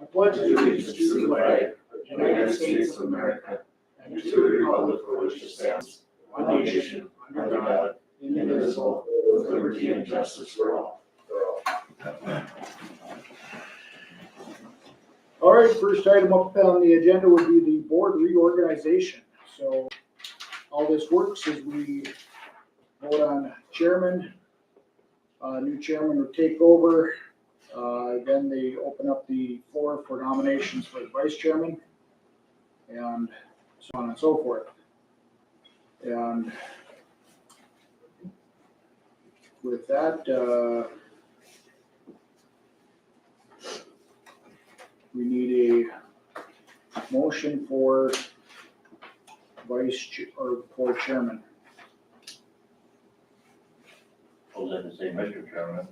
I pledge allegiance to the flag of the United States of America and to the republic for which it stands, one nation, under God, indivisible, with liberty and justice for all. All right, first item up on the agenda would be the board reorganization. So all this works is we vote on chairman, new chairman would take over. Then they open up the floor for nominations for the vice chairman and so on and so forth. And with that, we need a motion for for chairman. I was going to say, Mr. Chairman,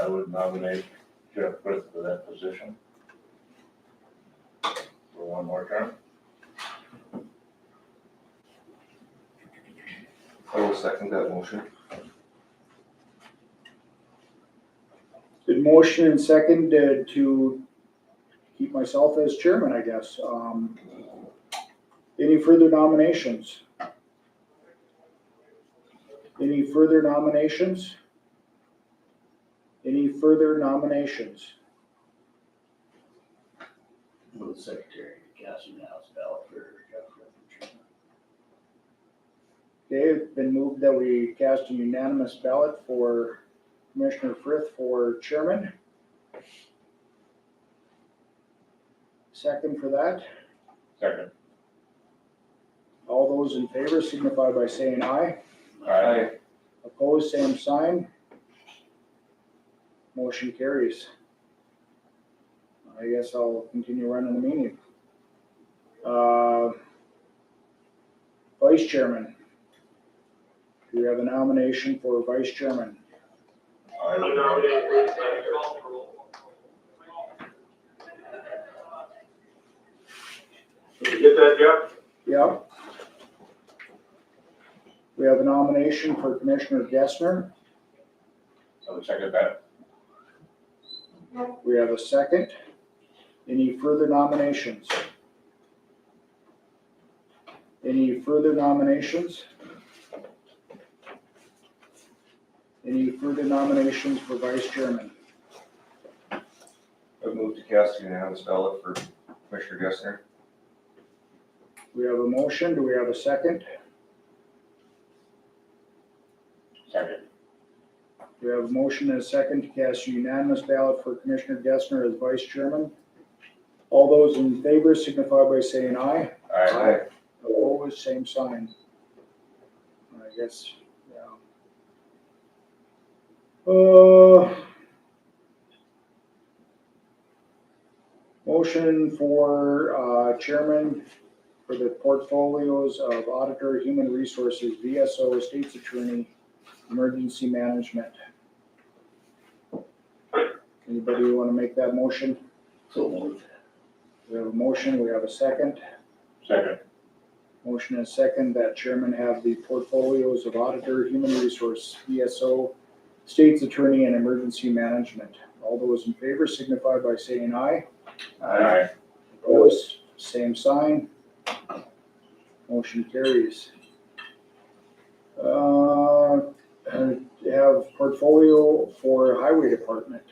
I would nominate Jeff Frith for that position for one more term. I will second that motion. The motion and second to keep myself as chairman, I guess. Any further nominations? Any further nominations? Any further nominations? Will the secretary cast unanimous ballot for Jeff Frith? Okay, it's been moved that we cast a unanimous ballot for Commissioner Frith for chairman. Second for that. Second. All those in favor signify by saying aye. Aye. Opposed, same sign. Motion carries. I guess I'll continue running the meeting. Vice chairman. Do we have a nomination for vice chairman? I would nominate. Did you get that, Jeff? Yep. We have a nomination for Commissioner Gessner. I would second that. We have a second. Any further nominations? Any further nominations? Any further nominations for vice chairman? I move to cast a unanimous ballot for Commissioner Gessner. We have a motion. Do we have a second? Second. We have a motion and a second to cast a unanimous ballot for Commissioner Gessner as vice chairman. All those in favor signify by saying aye. Aye. Opposed, same sign. I guess, yeah. Motion for chairman for the portfolios of auditor, human resources, VSO, state's attorney, emergency management. Anybody want to make that motion? So moved. We have a motion, we have a second. Second. Motion and second that chairman have the portfolios of auditor, human resource, VSO, state's attorney, and emergency management. All those in favor signify by saying aye. Aye. Opposed, same sign. Motion carries. Have portfolio for highway department.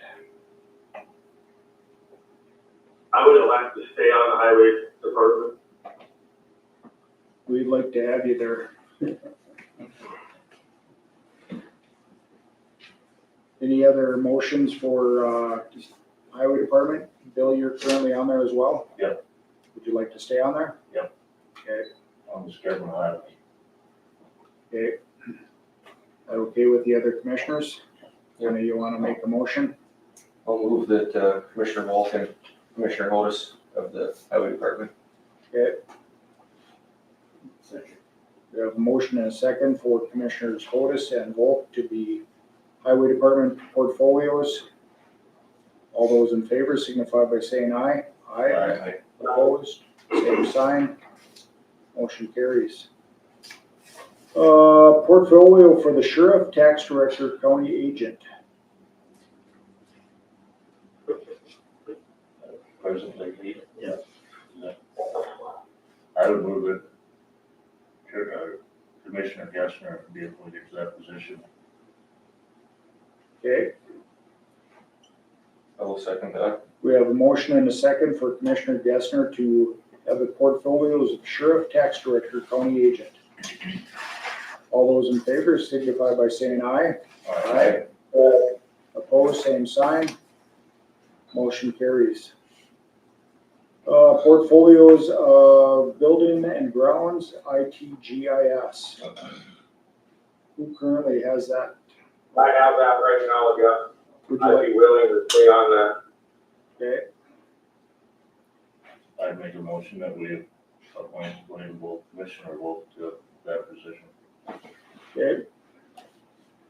I would elect to stay on the highway department. We'd like to have you there. Any other motions for highway department? Bill, you're currently on there as well? Yep. Would you like to stay on there? Yep. Okay. I'm the chairman of highway. Okay. Okay with the other commissioners? Yep. You want to make a motion? I'll move that Commissioner Volk and Commissioner Hodis of the Highway Department. Okay. Second. We have a motion and a second for Commissioners Hodis and Volk to be highway department portfolios. All those in favor signify by saying aye. Aye. Opposed, same sign. Motion carries. Portfolio for the sheriff, tax director, county agent. presently lead. Yeah. I would move that Commissioner Gessner be appointed to that position. Okay, I will second that. we have a motion and a second for Commissioner Gessner to have the portfolios of sheriff, tax director, county agent. All those in favor signify by saying aye. Aye. Opposed, same sign. Motion carries. Portfolios of building and grounds, ITGIS. Who currently has that? I have that right now, Jeff. Would you I'd like, be willing to stay on that. okay, I'd make a motion that we appoint Commissioner Wolf to that position. okay.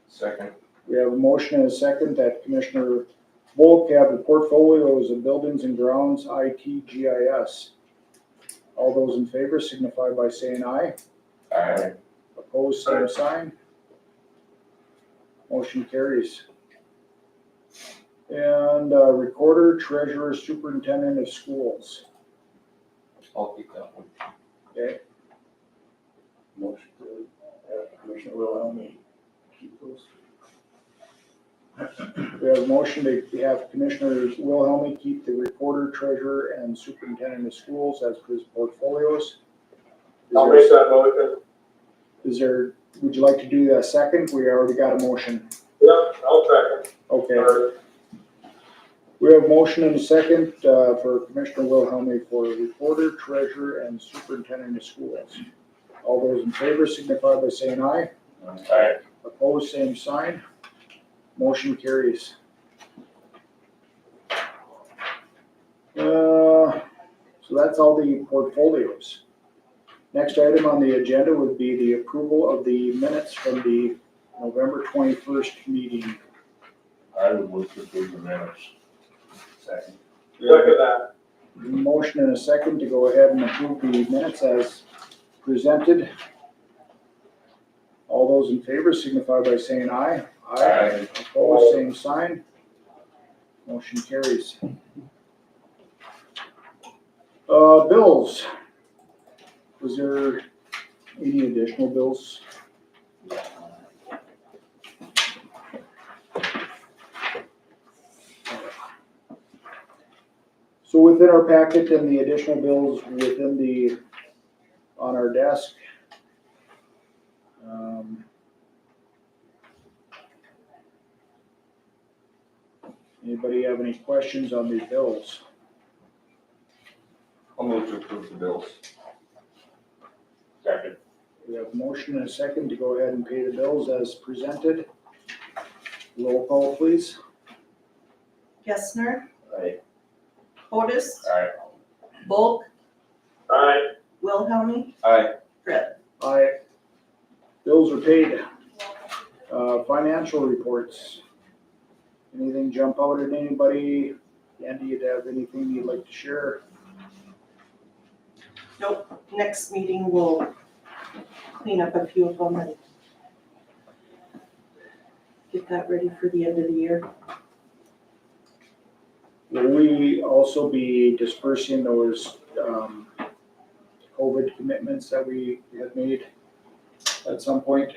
Second. We have a motion and a second that Commissioner Volk have the portfolios of buildings and grounds, ITGIS. All those in favor signify by saying aye. Aye. Opposed, same sign. Motion carries. And recorder, treasurer, superintendent of schools. I'll keep that one. Okay, Motion to have Commissioner Wilhelmie keep those. we have a motion to have Commissioner Wilhelmie keep the recorder, treasurer, and superintendent of schools as his portfolios. I'll make that motion. Is there, would you like to do that second? We already got a motion. Yep, I'll second. Okay, Or, we have a motion and a second for Commissioner Wilhelmie for recorder, treasurer, and superintendent of schools. All those in favor signify by saying aye. Aye. Opposed, same sign. Motion carries. So that's all the portfolios. Next item on the agenda would be the approval of the minutes from the November 21st meeting. I would move to approve the minutes. Second. second that. Motion and a second to go ahead and approve the minutes as presented. All those in favor signify by saying aye. Aye. Opposed, same sign. Motion carries. Bills. Was there any additional bills? So within our packet and the additional bills within the, on our desk. Anybody have any questions on these bills? I'll move to approve the bills. Second. We have a motion and a second to go ahead and pay the bills as presented. Roll call, please. Gessner, Aye. Otis, Aye. Volk, Aye. Wilhelmie, Aye. Brett. Aye. Bills are paid. Financial reports. Anything jump out at anybody? Andy, you'd have anything you'd like to share? Nope, next meeting we'll clean up a few of them and get that ready for the end of the year. Will we also be dispersing those COVID commitments that we had made at some point?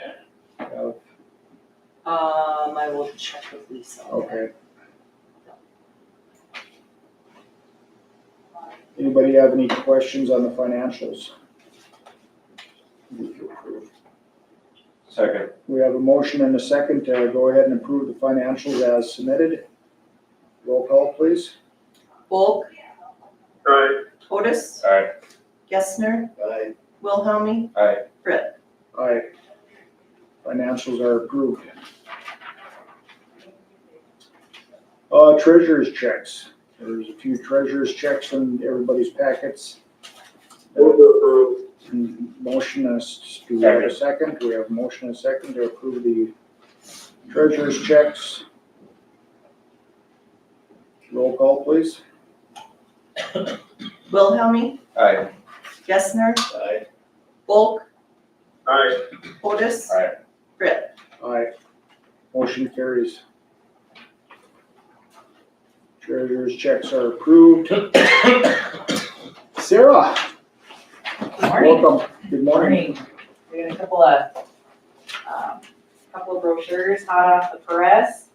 I will check with Lisa. Okay. Anybody have any questions on the financials? Move to approve. Second. We have a motion and a second to go ahead and approve the financials as submitted. Roll call, please. Volk, Aye. Otis, Aye. Gessner, Aye. Wilhelmie, Aye. Brett. Aye. Financials are approved. Treasurer's checks. There's a few treasurer's checks in everybody's packets. Move to approve. Motion is, do we have a second? We have a motion and a second to approve the treasurer's checks. Roll call, please. Wilhelmie, Aye. Gessner, Aye. Volk, Aye. Otis, Aye. Brett. Aye. Motion carries. Treasurer's checks are approved. Sarah, Good morning. welcome. Good morning. We got a couple of brochures hot off the press.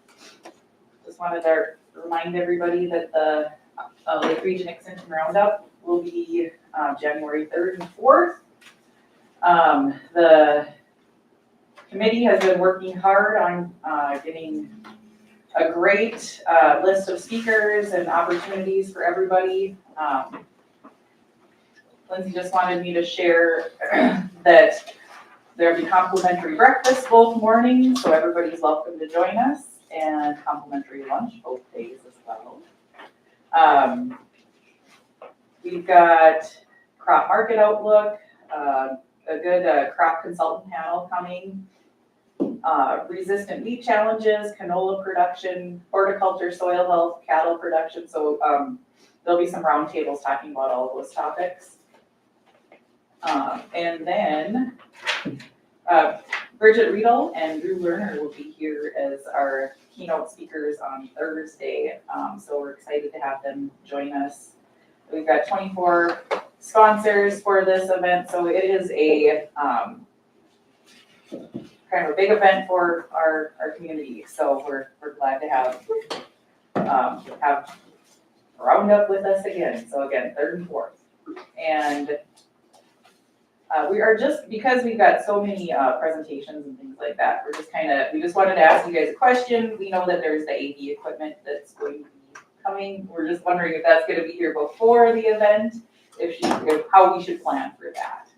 Just wanted to remind everybody that the Lake Region Extension Roundup will be January 3rd and 4th. The committee has been working hard on getting a great list of speakers and opportunities for everybody. Lindsay just wanted me to share that there'll be complimentary breakfast both mornings, so everybody's welcome to join us, and complimentary lunch both days as well. We've got crop market outlook, a good crop consultant panel coming, resistant wheat challenges, canola production, horticulture, soil health, cattle production. So there'll be some roundtables talking about all of those topics. And then Bridget Riedel and Drew Lerner will be here as our keynote speakers on Thursday. So we're excited to have them join us. We've got 24 sponsors for this event, so it is a kind of a big event for our community. So we're glad to have Roundup with us again. So again, 3rd and 4th. And we are just, because we've got so many presentations and things like that, we just wanted to ask you guys a question. We know that there's the AV equipment that's going to be coming. We're just wondering if that's going to be here before the event, how we should plan for that.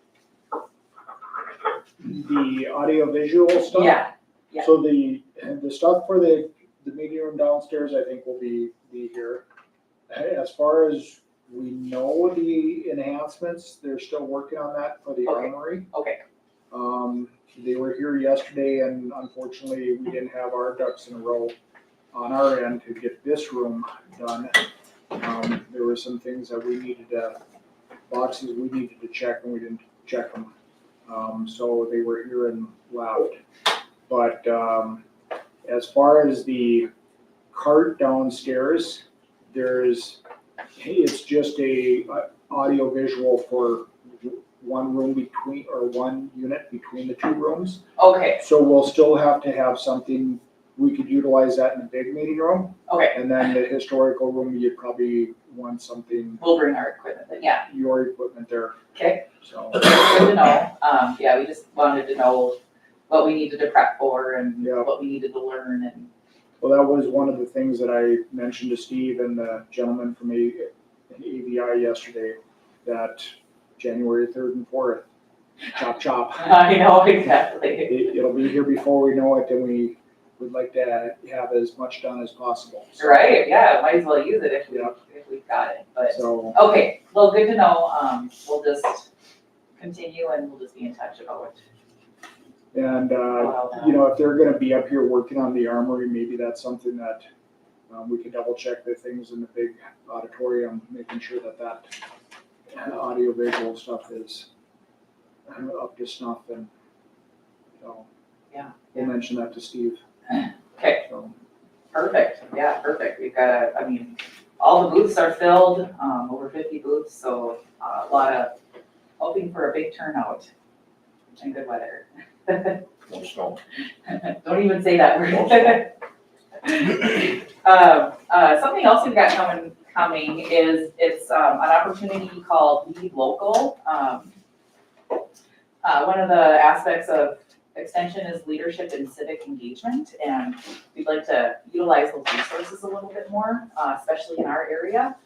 The audio visual stuff? Yeah. So the stuff for the meeting room downstairs, I think will be here. As far as we know, the enhancements, they're still working on that for the Okay. armory. Okay. They were here yesterday, and unfortunately, we didn't have our ducks in a row on our end to get this room done. There were some things that boxes we needed to check, and we didn't check them. So they were here and left. But as far as the cart downstairs, it's just a audio visual for one room between, or one unit between the two rooms. Okay. So we'll still have to have something, we could utilize that in the big meeting room. Okay. And then the historical room, you'd probably want something, We'll bring our equipment, but yeah. your equipment there, Okay. so. Good to know. Yeah, we just wanted to know what we needed to prep for and Yeah. what we needed to learn and. Well, that was one of the things that I mentioned to Steve and the gentleman from AVI yesterday, that January 3rd and 4th, chop chop. I know, exactly. It'll be here before we know it, and we would like to have as much done as possible. So, Right, yeah, might as well use it if Yeah. we've got it, but, So, okay, well, good to know. We'll just continue and we'll just be in touch about it. and, if they're gonna be up here working on the armory, maybe that's something that we can double check the things in the big auditorium, making sure that audio visual stuff is up to snuff, and so. Yeah. We'll mention that to Steve. Okay. So, Perfect, yeah, perfect. We've got, all the booths are filled, over 50 booths, so a lot of, hoping for a big turnout and good weather. No snow. Don't even say that word. Something else we've got coming is, it's an opportunity called Lead Local. One of the aspects of Extension is leadership and civic engagement, and we'd like to utilize those resources a little bit more, especially in our area.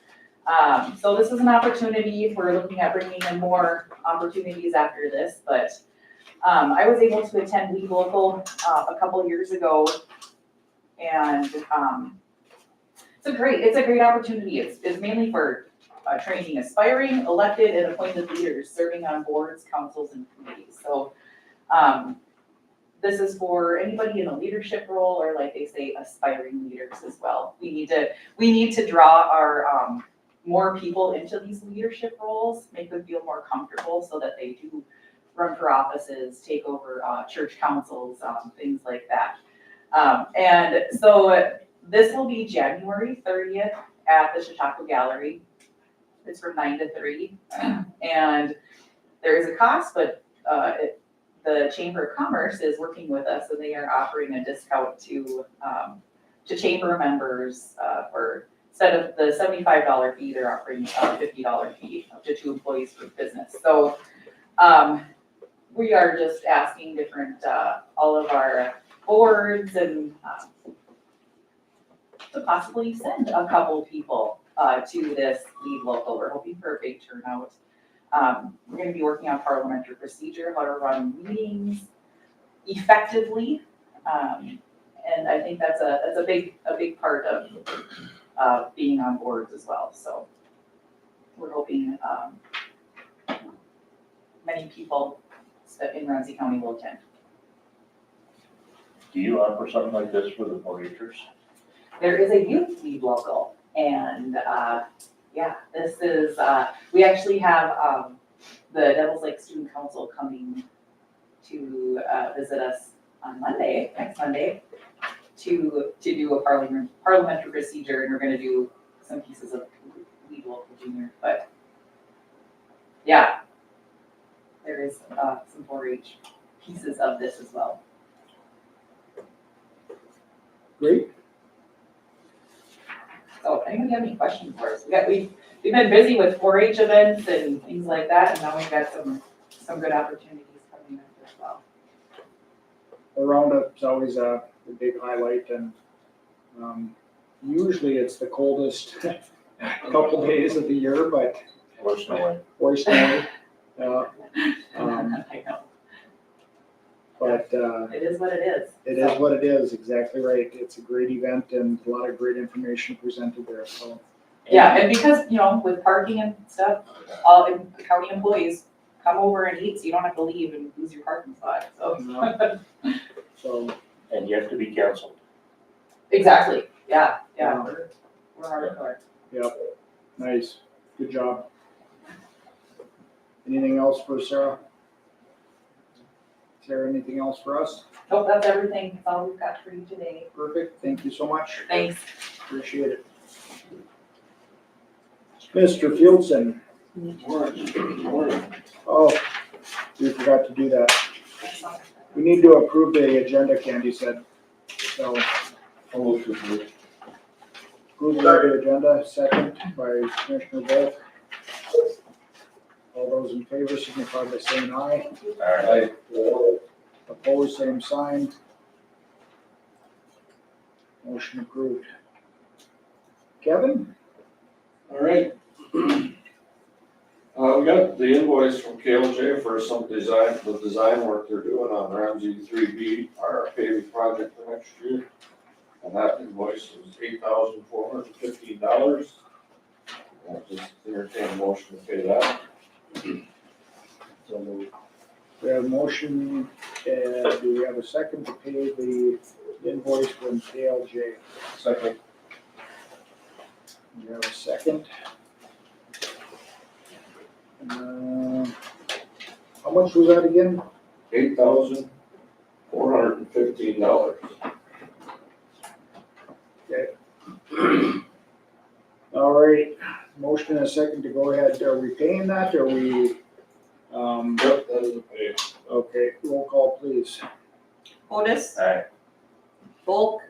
So this is an opportunity. We're looking at bringing in more opportunities after this, but I was able to attend Lead Local a couple years ago, and it's a great opportunity. It's mainly for training aspiring, elected, and appointed leaders serving on boards, councils, and committees. So this is for anybody in a leadership role, or like they say, aspiring leaders as well. We need to draw our more people into these leadership roles, make them feel more comfortable so that they do run for offices, take over church councils, things like that. And so this will be January 30th at the Chautauqua Gallery. It's from 9 to 3. And there is a cost, but the Chamber of Commerce is working with us, and they are offering a discount to chamber members for, instead of the $75 fee, they're offering a $50 fee up to 2 employees per business. So we are just asking different, all of our boards and to possibly send a couple people to this lead local. We're hoping for a big turnout. We're going to be working on parliamentary procedure, how to run meetings effectively. And I think that's a big part of being on boards as well. So we're hoping many people in Ramsey County will attend. Do you offer something like this for the 4-Hers? There is a youth lead local, and yeah, this is, we actually have the Devils Lake Student Council coming to visit us on Monday, next Monday, to do a parliamentary procedure, and we're gonna do some pieces of lead local junior, but yeah, there is some 4-H pieces of this as well. Great. So if anybody have any questions for us, we've been busy with 4-H events and things like that, and now we've got some good opportunities coming up as well. The roundup's always a big highlight, and usually it's the coldest couple days of the year, but Or snowing? or snowy. I know, But it is what it is. it is what it is, exactly right. It's a great event and a lot of great information presented there, so. Yeah, and because, you know, with parking and stuff, all county employees come over and eat, so you don't have to leave and lose your parking spot, so. So, And yet to be canceled. Exactly, yeah, we're hardcore. yep, nice, good job. Anything else for Sarah? Is there anything else for us? Nope, that's everything, that's all we've got for you today. Perfect, thank you so much, Thanks. appreciate it. Mr. Fieldson, oh, we forgot to do that. We need to approve the agenda, Candy said. So, approve the agenda, second by Commissioner Bolt. All those in favor signify by saying aye. Aye. Opposed, same sign. Motion approved. Kevin? All right. We got the invoice from KLJ for some the design work they're doing on Ramsey 3B, our paving project for next year. And that invoice was $8,415. I'll just entertain a motion to pay that. So We have a motion, do we have a second to pay the invoice from KLJ? second, We have a second. How much was that again? $8,415. All right, motion and a second to go ahead. Are we paying that? Are we, Yep, that is a pay. okay, roll call please. Otis, Aye. Volk,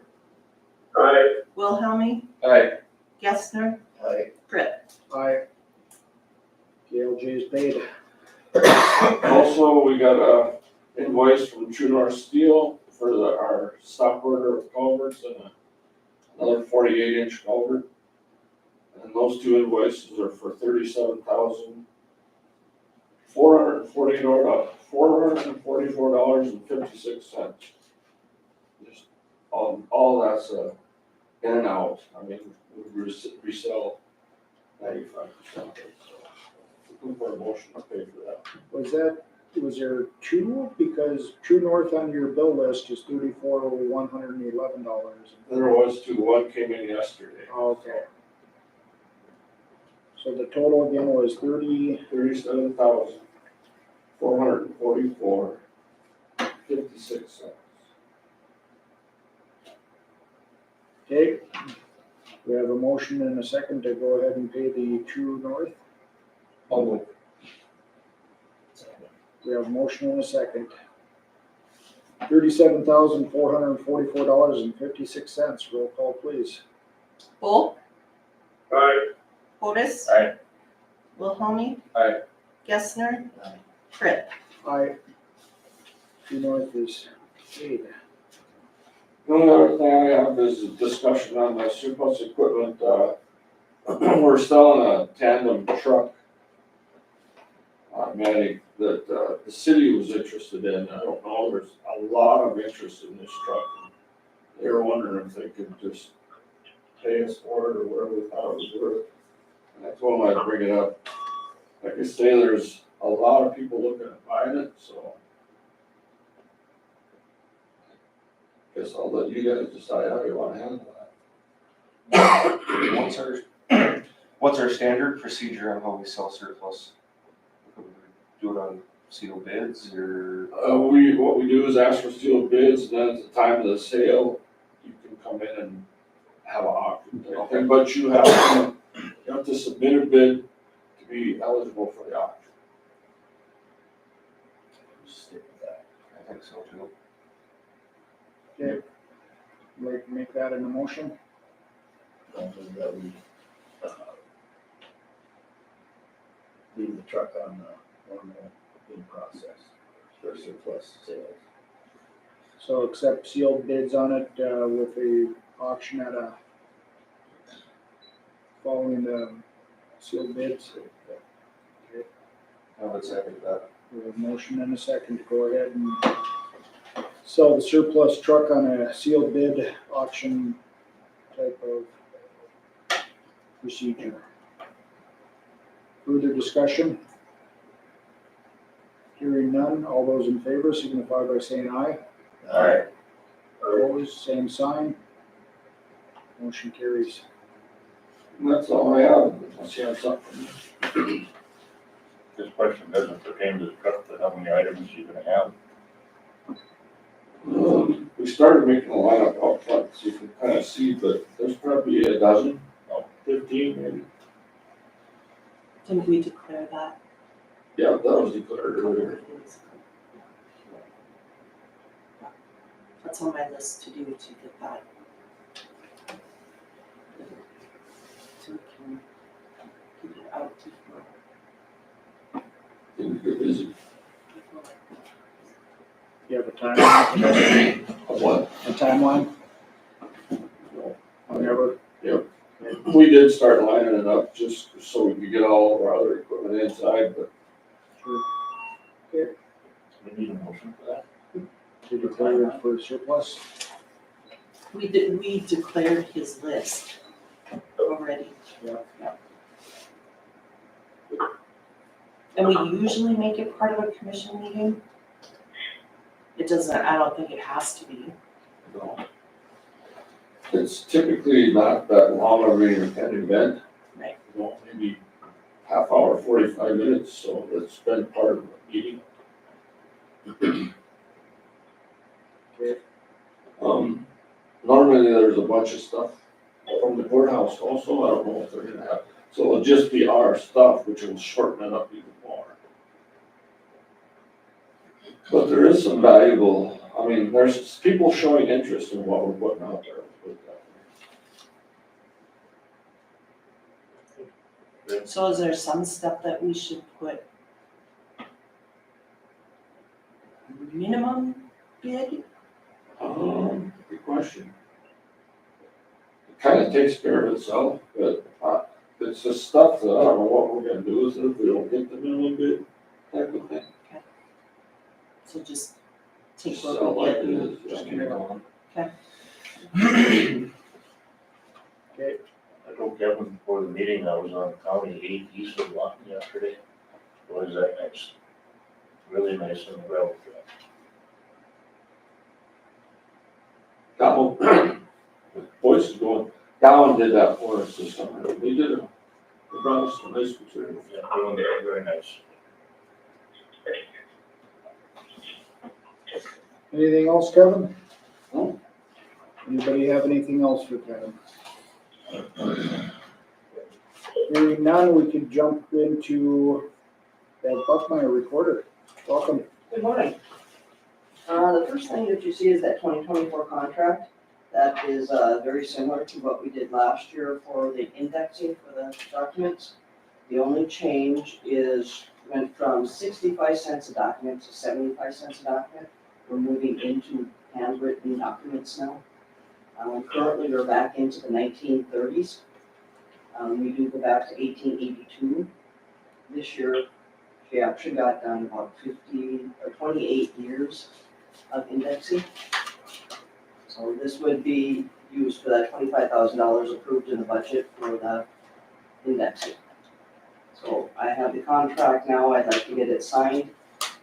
Aye. Wilhelmie, Aye. Gessner, Aye. Pritt. Aye. KLJ is paid. Also, we got a invoice from True North Steel for our stop order of culverts and another 48-inch culvert. And those two invoices are for $37,444.56. Just all that's in and out. I mean, we resell 95% of it, so looking for a motion to pay for that. Was there two? Because True North on your bill list is $34,111. There was two, one came in yesterday, Okay. So the total again was 37,444.56. Okay. We have a motion and a second to go ahead and pay the True North. We have a motion and a second. $37,444.56. Roll call, please. Volk, Aye. Otis. Aye. Wilhelmie. Aye. Gessner. Fritz. Aye. True North is paid. The only other thing I have is a discussion on my surplus equipment. We're selling a tandem truck. Matic that, the city was interested in. I don't know, there's a lot of interest in this truck. They were wondering if they could just pay us for it or whatever we thought it was worth. And I told them I'd bring it up. Like I say, there's a lot of people looking at buying it, so. Guess I'll let you guys decide how you wanna handle that. What's our standard procedure on how we sell surplus? Do it on sealed bids or? What we do is ask for sealed bids, and then at the time of the sale, you can come in and have an auction type thing, but you have to submit a bid to be eligible for the auction. Stick with that. I think so too. Okay. Like to make that in a motion? Don't move that we, leave the truck on the normal bid process for surplus sales. So accept sealed bids on it, with a auction at a, following the sealed bids. I would second that. We have a motion and a second to go ahead and sell the surplus truck on a sealed bid auction type of procedure. Further discussion? Hearing none, all those in favor signify by saying aye. Aye. Opposed, same sign. Motion carries. And that's all I have, unless you have something. This question doesn't pertain to the truck, but how many items you gonna have? We started making a lineup out front, so you can kind of see, but there's probably a dozen, 15 maybe. Didn't we declare that? Yeah, that was declared earlier. That's on my list to do, to get that. So we can get it out to Things get busy. people. You have a timeline? What? A timeline? Whenever? We did start lining it up just so we could get all of our other equipment inside, but Sure. We need a motion for that. To declare it for surplus? We declared his list already. Yeah. And we usually make it part of a commission meeting. It doesn't, I don't think it has to be. it's typically not that long of an event. Right. You know, maybe half hour, 45 minutes, so it's been part of the meeting. Okay. Normally there's a bunch of stuff from the courthouse also, I don't know if they're gonna have, so it'll just be our stuff, which will shorten it up even more. But there is some valuable, I mean, there's people showing interest in what we're putting out there. Let's put it that way. So is there some stuff that we should put minimum bid? Good question. It kind of takes care of itself, but it's just stuff that I don't know what we're gonna do with it if we don't get the minimum bid type of thing. So just take Sell what we like get. it and- is, Just yeah. keep it going. Okay, I told Kevin before the meeting, I was on County 8 east of Lawton yesterday. Was that nice? Really nice and well. Gowan, voice is going, Gowan did that for us this summer, they did it, they brought us some nice material. Yeah, doing it very nice. anything else, Kevin? No. Anybody have anything else for Kevin? Hearing none, we could jump into that Buckmeyer recorder. Welcome. Good morning. The first thing that you see is that 2024 contract. That is very similar to what we did last year for the indexing for the documents. The only change is went from 65 cents a document to 75 cents a document. We're moving into handwritten documents now. Currently, we're back into the 1930s. We do go back to 1882. This year, she actually got done about 50 or 28 years of indexing. So this would be used for that $25,000 approved in the budget for the indexing. So I have the contract now, I'd like to get it signed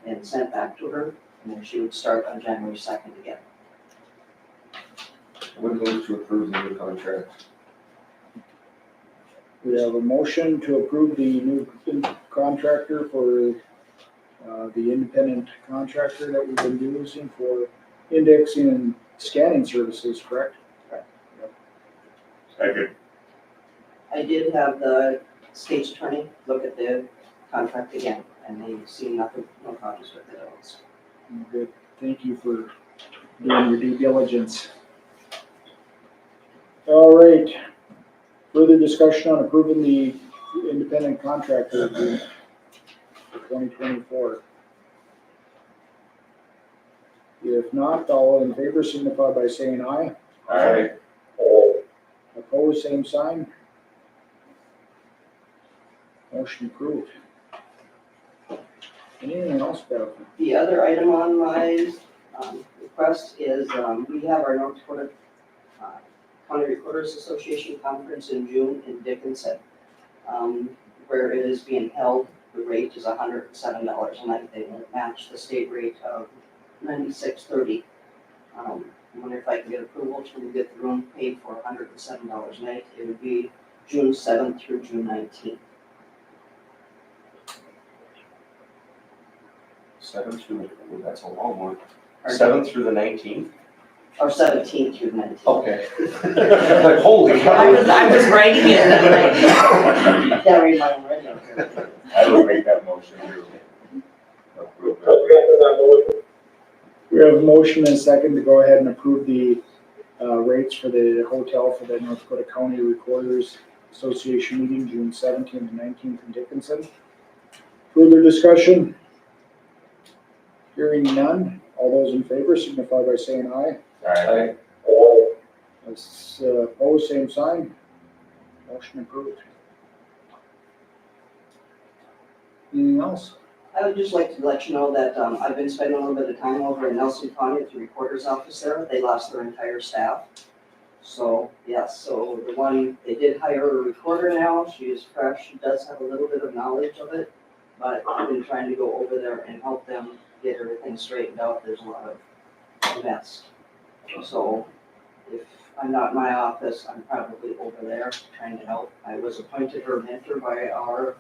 and sent back to her, and then she would start on January 2nd again. Would move to approve the new contract. We have a motion to approve the new contractor for the independent contractor that we've been using for indexing and scanning services, correct? Second. I did have the state's attorney look at the contract again, and they see nothing, no problems with it at all. Good. Thank you for doing your due diligence. All right. Further discussion on approving the independent contractor agreement for 2024. If not, all in favor signify by saying aye. Aye. Opposed, same sign. Motion approved. Anything else, Bev? The other item on my request is, we have our North Dakota County Recorders Association Conference in June in Dickinson, where it is being held. The rate is $107 a night. They will match the state rate of $96.30. I wonder if I can get approval to get the room paid for $107 a night. It would be June 7th through June 19th. 7th through, that's a long one. Pardon? 7th through the 19th? Or 17th through 19th. Okay. Like, holy cow. I was writing it that way. Can't read my own writing. I would make that motion to approve that. We have a motion and a second to go ahead and approve the rates for the hotel for the North Dakota County Recorders Association meeting, June 17th and 19th in Dickinson. Further discussion? Hearing none. All those in favor signify by saying aye. Aye. Opposed, same sign. Motion approved. Anything else? I would just like to let you know that I've been spending a little bit of time over in Nelson County at the recorder's office there. They lost their entire staff. So, yes, so the one, they did hire a recorder now. She is fresh. She does have a little bit of knowledge of it. But I've been trying to go over there and help them get everything straightened out. There's a lot of mess. So if I'm not in my office, I'm probably over there trying to help. I was appointed her mentor by our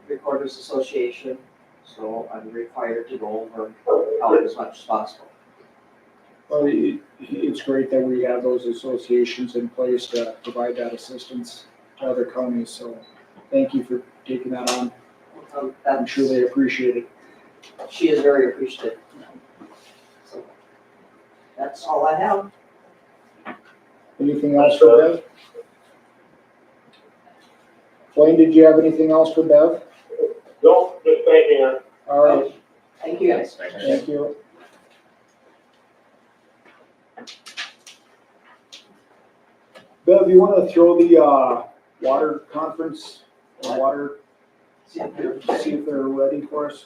Recorders Association, so I'm required to go over help as much as possible. Well, it's great that we have those associations in place to provide that assistance to other counties, so thank you for taking that on. I'm sure they appreciate it. She is very appreciative. So that's all I have. Anything else for Bev? Blaine, did you have anything else for Bev? No, just thanking her. All right, Thank you guys. thank you. Bev, you want to throw the water conference, water, See you later. see if they're ready for us?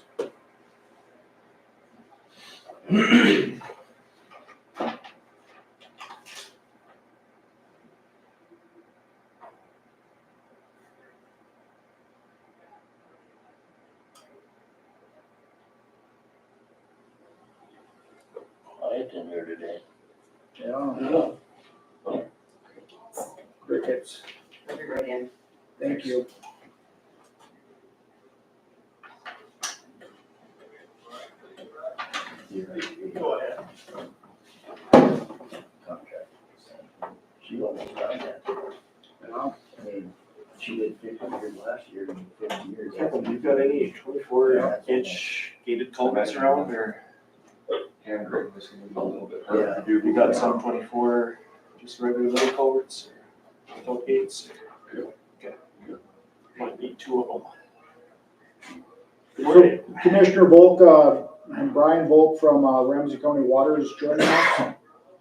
Quiet in here today. Yeah. Crickets, Let me right in. thank you. Go ahead. Contract. She almost done that. last year in 50 years. Kevin, you got any 24-inch gated culverts around, or Hand grip is gonna be a little bit Yeah. hard to do. you got some 24, just regular little culverts, or without gates? Okay. Might need 2 of them. Good morning. Commissioner Volk, and Brian Volk from Ramsey County Water is joining us.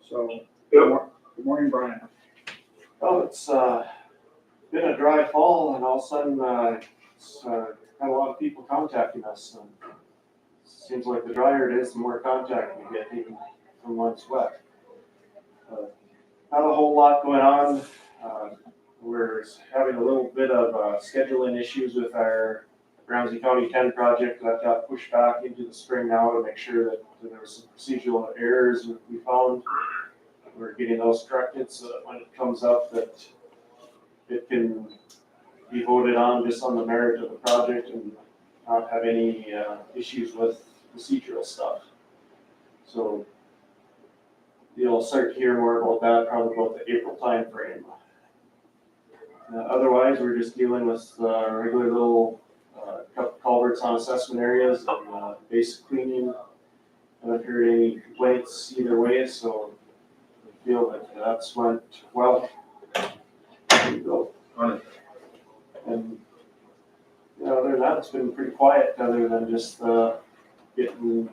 So, good morning, Brian. Well, it's been a dry fall, and all of a sudden, it's had a lot of people contacting us. And seems like the drier it is, the more contact we get, even from when it's wet. Not a whole lot going on. We're having a little bit of scheduling issues with our Ramsey County 10 project that got pushed back into the spring now to make sure that there were some procedural errors that we found. We're getting those corrected so that when it comes up that it can be voted on just on the merit of the project and not have any issues with procedural stuff. So you'll start to hear more about that probably about the April timeframe. Otherwise, we're just dealing with regular little culverts on assessment areas and basic cleaning. I haven't heard any complaints either way, so I feel that that's went well. There you go. And other than that, it's been pretty quiet, other than just getting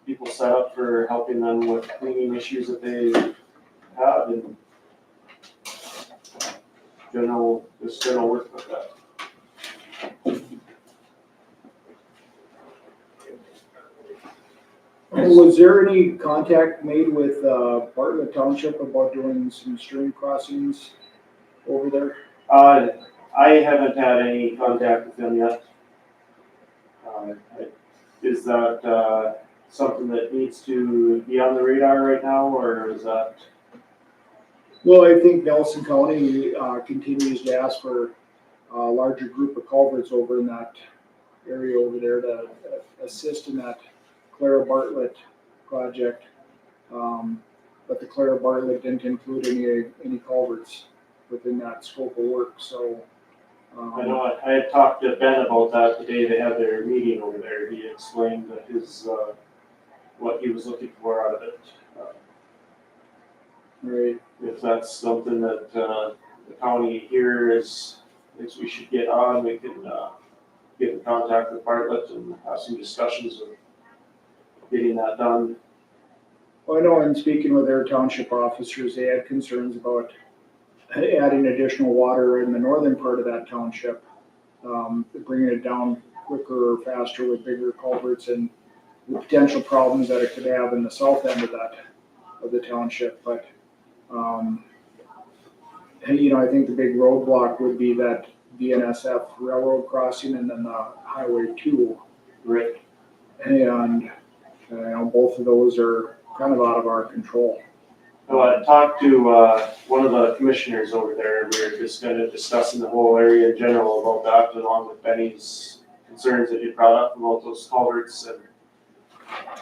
people set up for helping them with cleaning issues that they have, and general work with that. And was there any contact made with Bartlett Township about doing some stream crossings over there? I haven't had any contact with them yet. Is that something that needs to be on the radar right now, or is that? Well, I think Nelson County continues to ask for a larger group of culverts over in that area over there to assist in that Clara Bartlett project. But the Clara Bartlett didn't include any culverts within that scope of work, so. I know I had talked to Ben about that the day they had their meeting over there. He explained that what he was looking for out of it. Right. If that's something that the county here thinks we should get on, we can get in contact with Bartlett and have some discussions of getting that done. Well, I know in speaking with their township officers, they had concerns about adding additional water in the northern part of that township, bringing it down quicker or faster with bigger culverts and the potential problems that it could have in the south end of the township. But, I think the big roadblock would be that BNSF railroad crossing and then the Highway 2. Right. And, both of those are kind of out of our control. Well, I talked to one of the commissioners over there. We were just kind of discussing the whole area in general about that, along with Benny's concerns that he brought up about those culverts.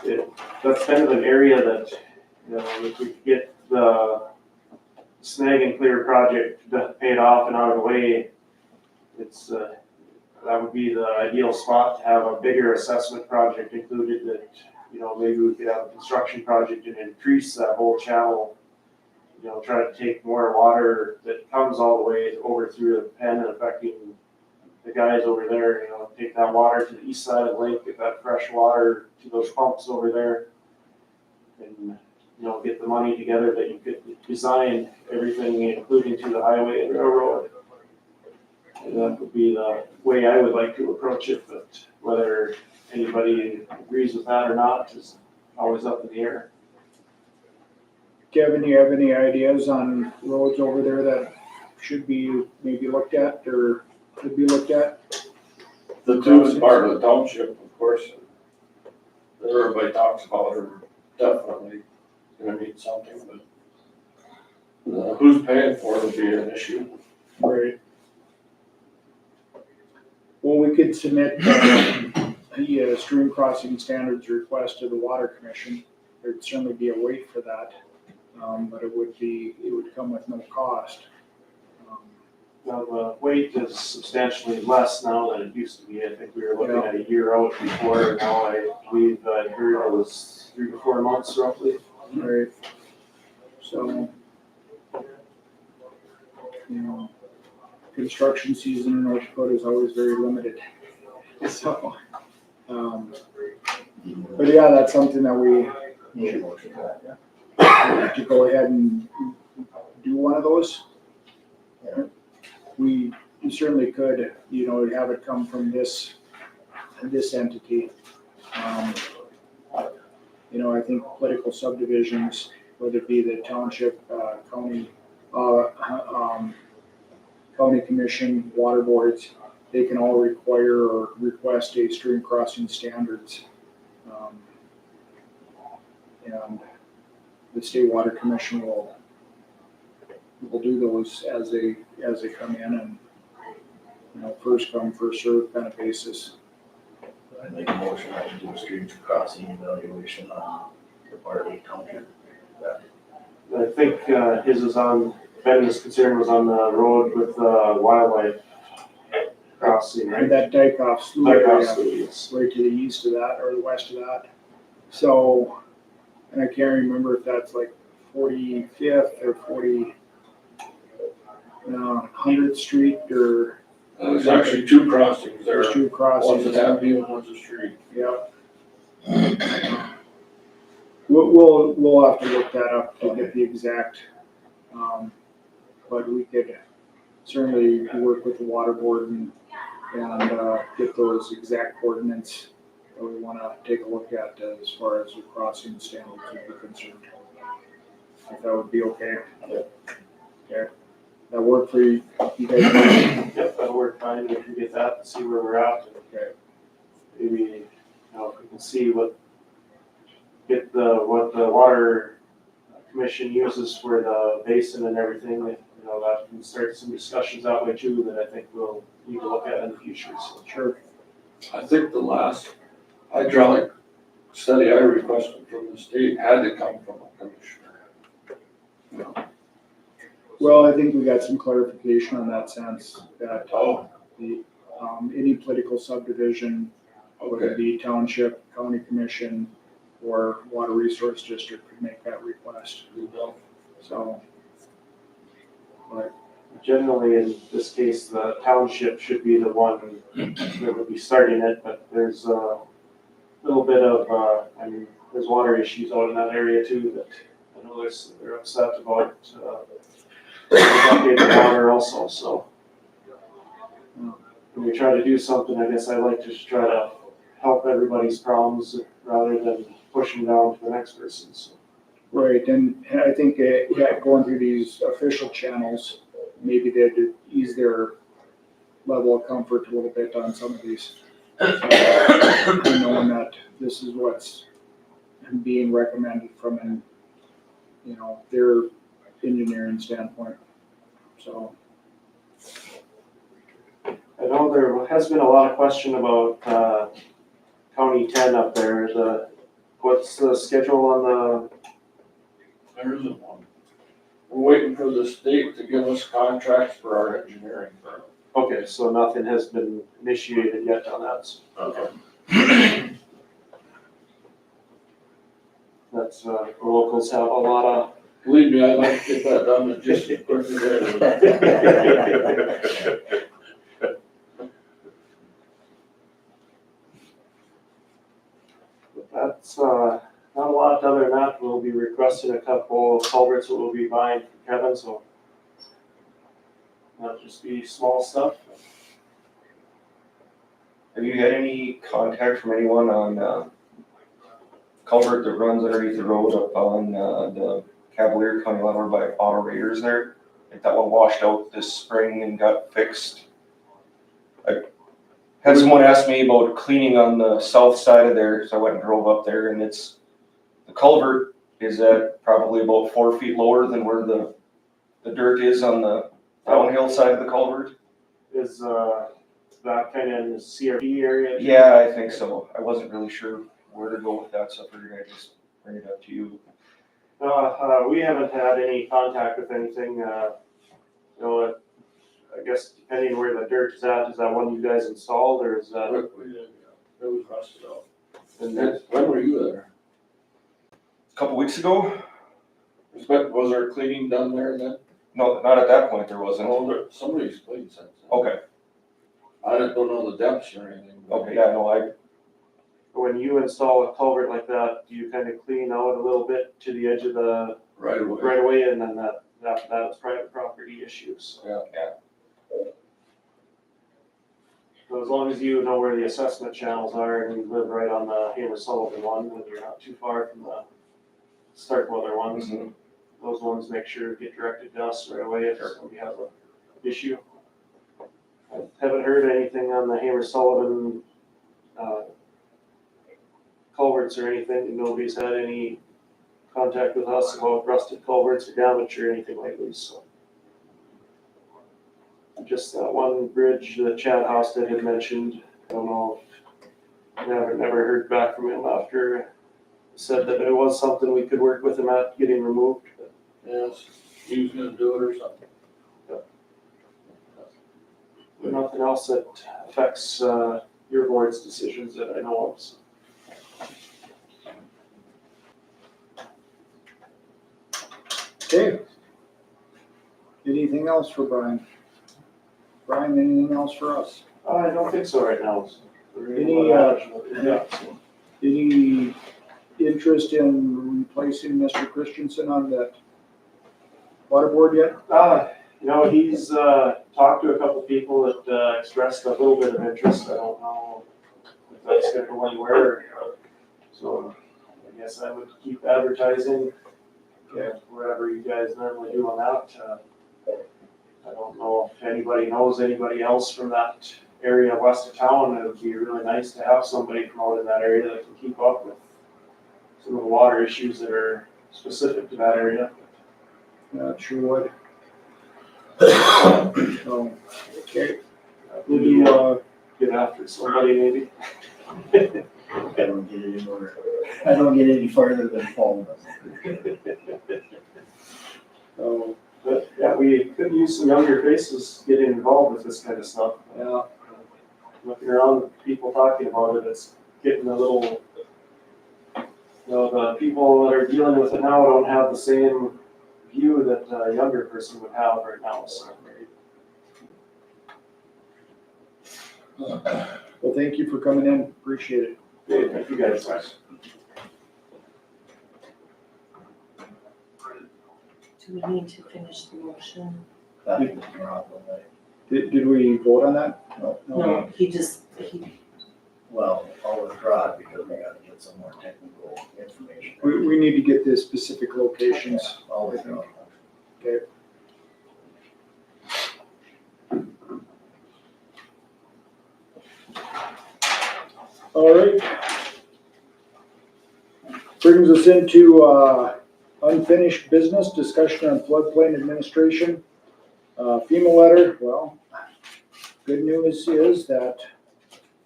And that's kind of an area that, if we get the snag and clear project paid off and out of the way, it's that would be the ideal spot to have a bigger assessment project included that, maybe we could have a construction project and increase that whole channel, try to take more water that comes all the way over through the pen and affecting the guys over there, take that water to the east side of the lake, get that fresh water to those pumps over there, and, get the money together that you could design everything, including to the highway and railroad. And that would be the way I would like to approach it, but whether anybody agrees with that or not is always up in the air. Kevin, do you have any ideas on roads over there that should be maybe looked at or could be looked at? The two is part of the township, of course, that everybody talks about are definitely gonna need something, but who's paying for it will be an issue. Right. Well, we could submit a stream crossing standards request to the Water Commission. There'd certainly be a wait for that, but it would come with no cost. the wait is substantially less now than it used to be. I think we were looking at a year out before, and now I believe I heard it was 3 to 4 months roughly. Right. So, you know, construction season in North Dakota is always very limited. So, but yeah, that's something that we Need a motion for that, yeah. to go ahead and do one of those. We certainly could, you know, have it come from this entity. You know, I think political subdivisions, whether it be the township, county, county commission, water boards, they can all require or request a stream crossing standards. And the state water commission will do those as they come in, and, you know, first come, first served kind of basis. I make a motion that we do a stream crossing evaluation on the part of the township. I think his is on, Ben's concern was on the road with wildlife crossing, right? And that Dykoff Slough Like area, yes. right to the east of that or the west of that. So, and I can't remember if that's like 45th or 100th Street or There's actually 2 crossings there. there's 2 crossings. One's a happy and one's a street. Yeah. We'll have to look that up to get the exact, but we could certainly work with the water board and get those exact coordinates that we want to take a look at as far as the crossing standards would be concerned. If that would be okay. Okay. That work for you guys? Yep, that'll work fine. We can get that, see where we're at. Okay. Maybe, you know, if we can see what the water commission uses for the basin and everything, you know, that can start some discussions that way too, that I think we'll need to look at in the future, so. Sure. I think the last hydraulic study I requested from the state had to come from a commissioner. Well, I think we got some clarification on that sense that the, any political subdivision, whether it be township, county commission, or water resource district could make that request. So, but Generally, in this case, the township should be the one that would be starting it, but there's a little bit of, I mean, there's water issues out in that area too that I know they're upset about, the water also, so. When we try to do something, I guess I like to just try to help everybody's problems rather than pushing down to the next person, so. right, and I think going through these official channels, maybe they'd ease their level of comfort a little bit on some of these. Knowing that this is what's being recommended from an, you know, their engineering standpoint, so. I know there has been a lot of question about County 10 up there. What's the schedule on the? There isn't one. We're waiting for the state to give us contracts for our engineering firm. Okay, so nothing has been initiated yet on that. Okay. That's the locals have a lot of. Believe me, I'd like to get that done just as quick as that. That's not a lot. Other than that, we'll be requesting a couple of culverts that we'll be buying from Kevin, so that'll just be small stuff. Have you had any contact from anyone on culvert that runs underneath the road up on the Cavalier County line over by Auto Raiders there? Like that one washed out this spring and got fixed. I had someone ask me about cleaning on the south side of there, so I went and drove up there, and the culvert is at probably about 4 feet lower than where the dirt is on the downhill side of the culvert. Is that kind of in the CRP area? Yeah, I think so. I wasn't really sure where to go with that, so I figured I'd just bring it up to you. We haven't had any contact with anything. You know, I guess depending where the dirt is that one you guys installed, or is that? It was rusted out. And then, When were you there? A couple weeks ago, Was there cleaning done there then? no, not at that point, there wasn't. Somebody's cleaned since then. Okay, I don't know the depths or anything. but- okay, yeah, no, when you install a culvert like that, do you kind of clean out a little bit to the edge of the Right away. right away, and then that's private property issues? yeah. So as long as you know where the assessment channels are and you live right on the Hamer Sullivan one, and you're not too far from the Starkweather ones, Mhm. those ones make sure to get directed to us right away if we have an issue. I haven't heard anything on the Hamer Sullivan, culverts or anything. Nobody's had any contact with us about rusted culverts or damage or anything lately, so. Just that one bridge that Chad Hosted had mentioned, I don't know, never heard back from him after, said that it was something we could work with him at getting removed, but Yes, he was gonna do it or something. nothing else that affects, your board's decisions that I know of, so. Okay. Anything else for Brian? Brian, anything else for us? I don't think so right now. So we're Any, yeah, so. Any interest in replacing Mr. Christensen on that water board yet? He's talked to a couple people that expressed a little bit of interest. I don't know if that's gonna go anywhere. So I guess I would keep advertising, wherever you guys normally do on that. I don't know if anybody knows anybody else from that area west of town. It would be really nice to have somebody from out in that area that can keep up with some of the water issues that are specific to that area. Not sure what. So, okay, we'll do, Get after somebody maybe. I don't get any more, I don't get any farther than Paul does. so, But yeah, we could use some younger faces getting involved with this kind of stuff. yeah, Looking around, people talking about it, it's getting a little, the people that are dealing with it now don't have the same view that a younger person would have right now, so. well, thank you for coming in, appreciate it. Yeah, thank you guys. Do we need to finish the motion? That was probably, Did we vote on that? No, he, well, I'll withdraw it because we gotta get some more technical information. We need to get the specific locations. I'll withdraw. Okay. All right. Brings us into unfinished business, discussion on floodplain administration. FEMA letter, well, good news is that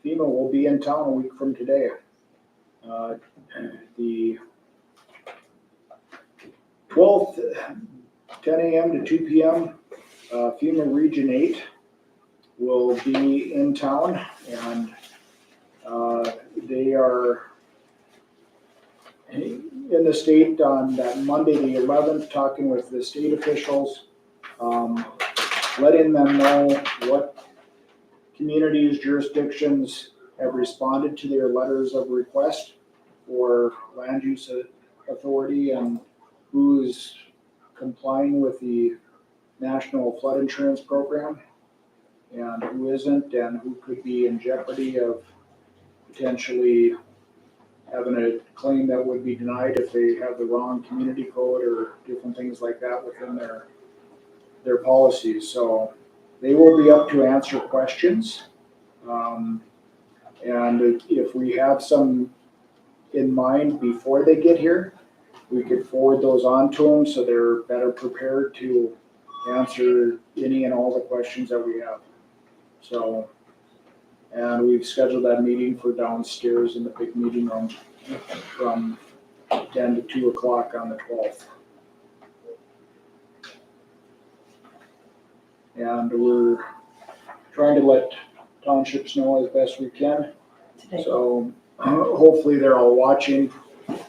FEMA will be in town a week from today. The 12th, 10 a.m. to 2 p.m., FEMA Region 8 will be in town, and they are in the state on that Monday, the 11th, talking with the state officials, letting them know what communities, jurisdictions have responded to their letters of request for land use authority and who's complying with the National Flood Insurance Program and who isn't, and who could be in jeopardy of potentially having a claim that would be denied if they have the wrong community code or different things like that within their policies. So they will be up to answer questions. And if we have some in mind before they get here, we could forward those on to them so they're better prepared to answer any and all the questions that we have. So, and we've scheduled that meeting for downstairs in the big meeting room from 10 to 2 o'clock on the 12th. And we're trying to let townships know as best we can. Today. So hopefully they're all watching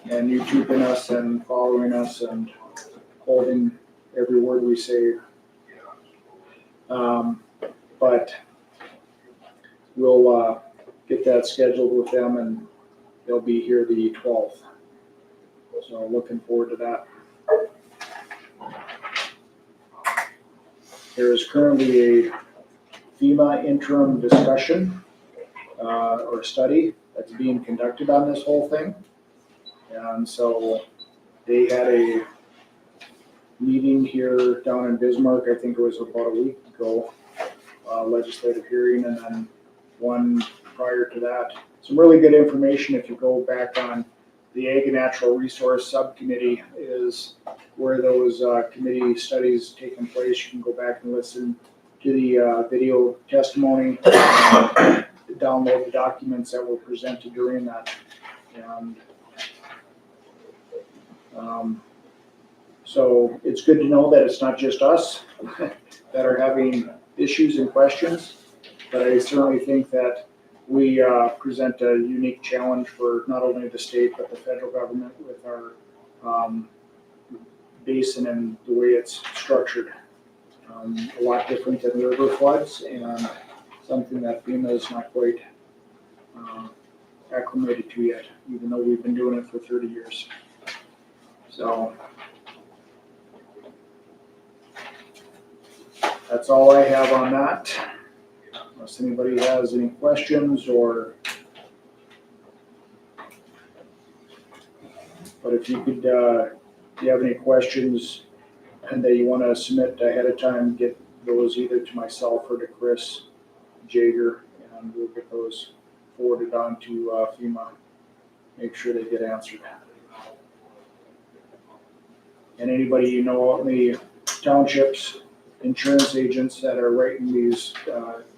and YouTubing us and following us and holding every word we say. But we'll get that scheduled with them and they'll be here the 12th. So looking forward to that. There is currently a FEMA interim discussion or study that's being conducted on this whole thing. And so they had a meeting here down in Bismarck, I think it was about a week ago, legislative hearing, and then one prior to that. Some really good information if you go back on the Ag and Natural Resource Subcommittee is where those committee studies taking place. You can go back and listen to the video testimony, download the documents that were presented during that. And so it's good to know that it's not just us that are having issues and questions, but I certainly think that we present a unique challenge for not only the state, but the federal government with our basin and the way it's structured. A lot different than river floods and something that FEMA is not quite acclimated to yet, even though we've been doing it for 30 years. So that's all I have on that. Unless anybody has any questions or, but if you could, if you have any questions and that you want to submit ahead of time, get those either to myself or to Chris Jager, and we'll get those forwarded on to FEMA. Make sure they get answered. And anybody you know out in the townships, insurance agents that are writing these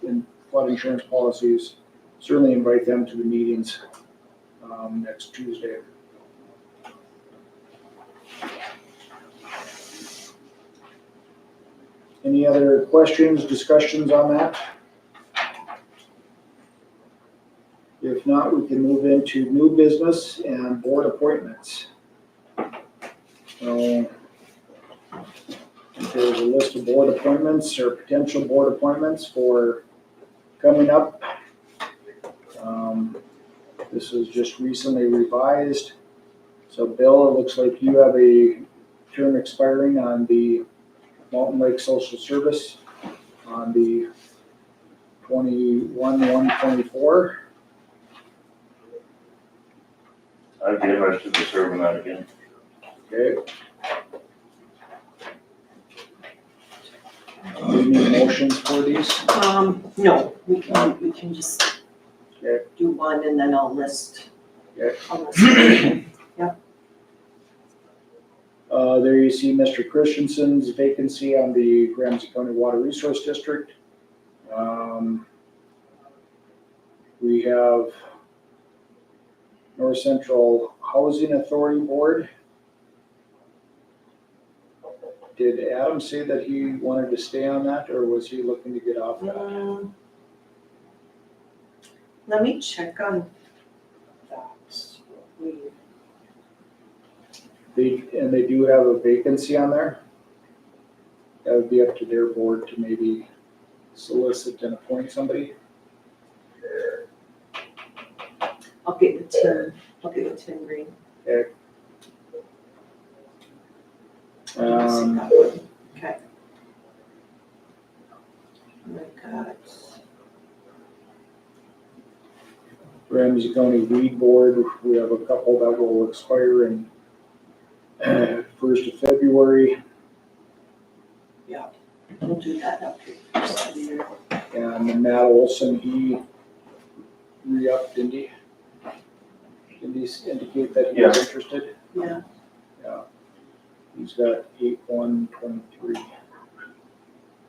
in flood insurance policies, certainly invite them to the meetings next Tuesday. Any other questions, discussions on that? If not, we can move into new business and board appointments. So there's a list of board appointments or potential board appointments for coming up. This was just recently revised. So Bill, it looks like you have a term expiring on the Mountain Lake Social Service on the 21/1/24. I'd be interested to serve on that again. Okay. Do you need motions for these? No, we can just Okay. do one and then I'll list. Okay. I'll list. There you see Mr. Christensen's vacancy on the Ramsey County Water Resource District. We have North Central Housing Authority Board. Did Adam say that he wanted to stay on that, or was he looking to get off that? Let me check on that. They do have a vacancy on there. That would be up to their board to maybe solicit and appoint somebody. I'll get the Tim Green. Okay. Okay. I got Ramsey County Weed Board, we have a couple that will expire in 1st of February. We'll do that after the first of the year. And then Matt Olson, he re-upped, didn't he? Did he indicate that he was interested? Yeah. Yeah. He's got 8/1/23.